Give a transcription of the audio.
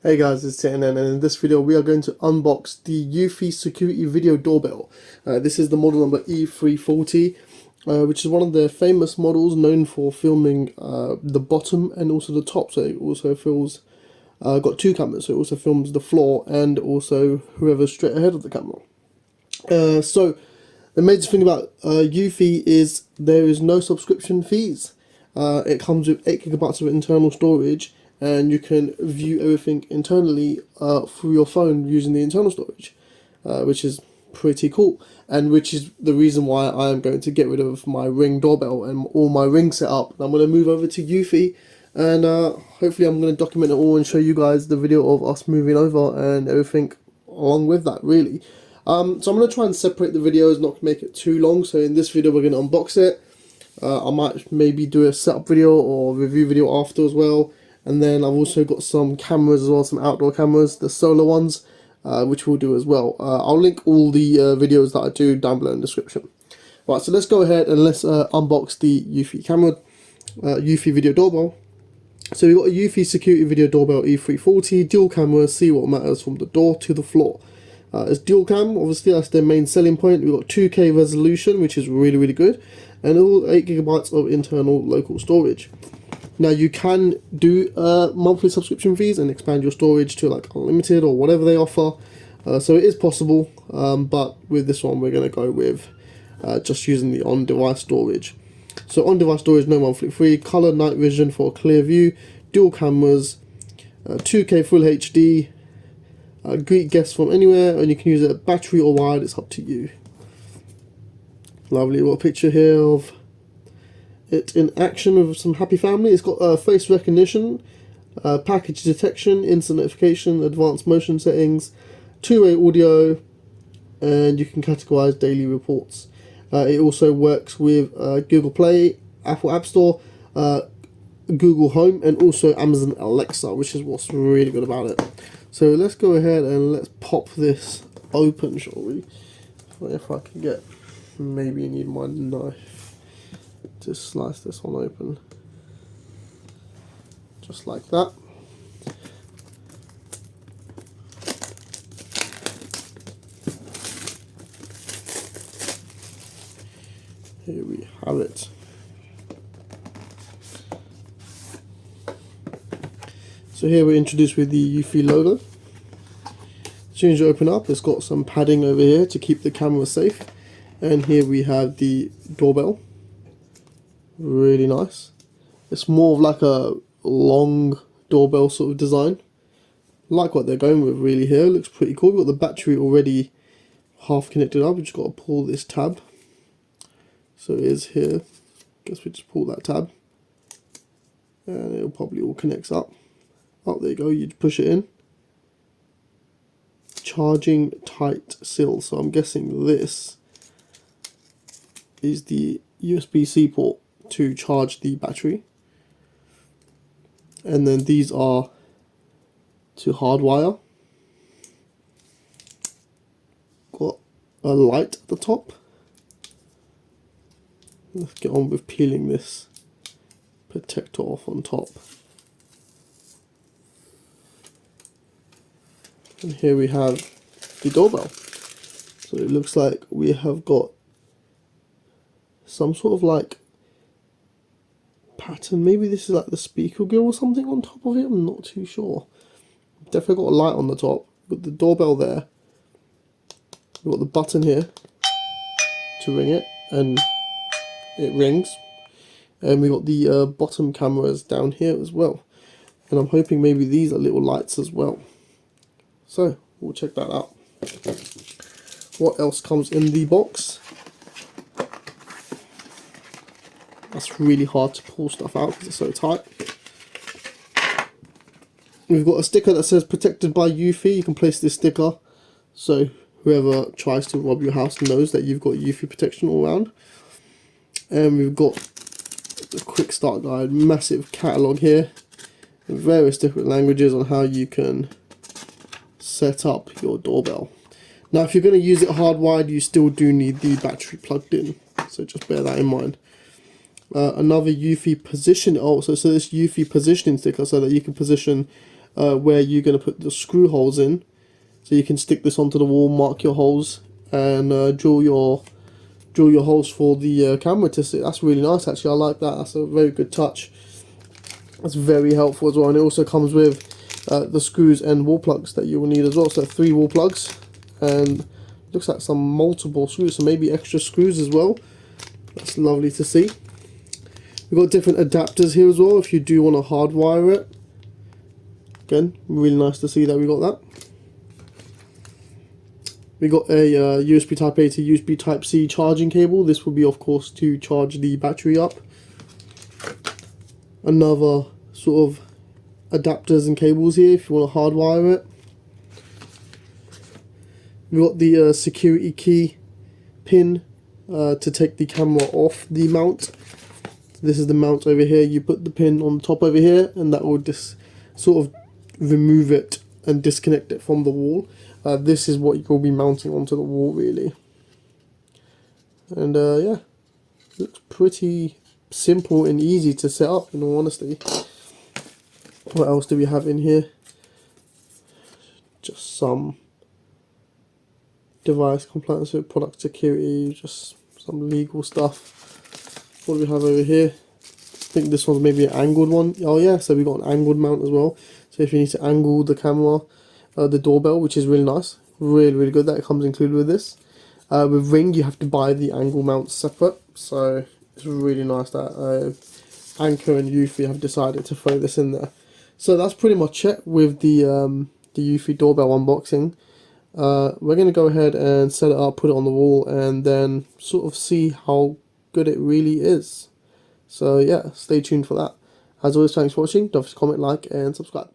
Hey guys, it's Tin, and in this video we are going to unbox the Eufy security video doorbell. This is the model number E340, which is one of the famous models known for filming the bottom and also the top. So it also films, got two cameras, so it also films the floor and also whoever's straight ahead of the camera. So the major thing about Eufy is there is no subscription fees. It comes with 8 GB of internal storage, and you can view everything internally through your phone using the internal storage, which is pretty cool, and which is the reason why I am going to get rid of my Ring doorbell and all my Ring setup. I'm going to move over to Eufy, and hopefully I'm going to document it all and show you guys the video of us moving over and everything along with that, really. So I'm going to try and separate the videos, not make it too long. So in this video we're going to unbox it. I might maybe do a setup video or review video after as well. And then I've also got some cameras as well, some outdoor cameras, the solar ones, which we'll do as well. I'll link all the videos that I do down below in the description. Right, so let's go ahead and let's unbox the Eufy camera, Eufy video doorbell. So we've got a Eufy security video doorbell E340, dual camera, see what matters from the door to the floor. It's dual cam, obviously that's their main selling point. We've got 2K resolution, which is really good, and all 8 GB of internal local storage. Now you can do monthly subscription fees and expand your storage to like unlimited or whatever they offer. So it is possible, but with this one we're going to go with just using the on-device storage. So on-device storage, no monthly free, color night vision for clear view, dual cameras, 2K full HD, greet guests from anywhere, and you can use it battery or wired, it's up to you. Lovely, got a picture here of it in action with some happy family. It's got face recognition, package detection, instant notification, advanced motion settings, two-way audio, and you can categorize daily reports. It also works with Google Play, Apple App Store, Google Home, and also Amazon Alexa, which is what's really good about it. So let's go ahead and let's pop this open, shall we? If I can get, maybe need my knife to slice this one open, just like that. Here we have it. So here we're introduced with the Eufy logo. As soon as you open up, it's got some padding over here to keep the camera safe, and here we have the doorbell. Really nice. It's more of like a long doorbell sort of design. Like what they're going with really here. Looks pretty cool. We've got the battery already half connected up. We just got to pull this tab. So it is here. Guess we just pull that tab, and it'll probably all connects up. Oh, there you go. You push it in. Charging tight seal. So I'm guessing this is the USB-C port to charge the battery, and then these are to hardwire. Got a light at the top. Let's get on with peeling this protector off on top. And here we have the doorbell. So it looks like we have got some sort of like pattern. Maybe this is like the speaker grill or something on top of it. I'm not too sure. Definitely got a light on the top. Got the doorbell there. We've got the button here to ring it, and it rings. And we got the bottom cameras down here as well. And I'm hoping maybe these are little lights as well. So we'll check that out. What else comes in the box? That's really hard to pull stuff out because it's so tight. We've got a sticker that says protected by Eufy. You can place this sticker so whoever tries to rob your house knows that you've got Eufy protection all around. And we've got the quick start guide, massive catalogue here in various different languages on how you can set up your doorbell. Now if you're going to use it hardwired, you still do need the battery plugged in, so just bear that in mind. Another Eufy position, so this Eufy positioning sticker so that you can position where you're going to put the screw holes in. So you can stick this onto the wall, mark your holes, and drill your holes for the camera to sit. That's really nice actually, I like that. That's a very good touch. That's very helpful as well, and it also comes with the screws and wall plugs that you will need as well. So 3 wall plugs, and looks like some multiple screws, so maybe extra screws as well. That's lovely to see. We've got different adapters here as well if you do want to hardwire it. Again, really nice to see that we got that. We got a USB Type A to USB Type C charging cable. This will be, of course, to charge the battery up. Another sort of adapters and cables here if you want to hardwire it. We've got the security key pin to take the camera off the mount. This is the mount over here. You put the pin on the top over here, and that will just sort of remove it and disconnect it from the wall. This is what you'll be mounting onto the wall, really. And yeah, looks pretty simple and easy to set up, in all honesty. What else do we have in here? Just some device compliance with product security, just some legal stuff. What do we have over here? I think this one's maybe an angled one. Oh yeah, so we got an angled mount as well. So if you need to angle the camera, the doorbell, which is really nice, really good, that comes included with this. With Ring, you have to buy the angle mount separate, so it's really nice that Anchor and Eufy have decided to throw this in there. So that's pretty much it with the Eufy doorbell unboxing. We're going to go ahead and set it up, put it on the wall, and then sort of see how good it really is. So yeah, stay tuned for that. As always, thanks for watching. Don't forget to comment, like, and subscribe.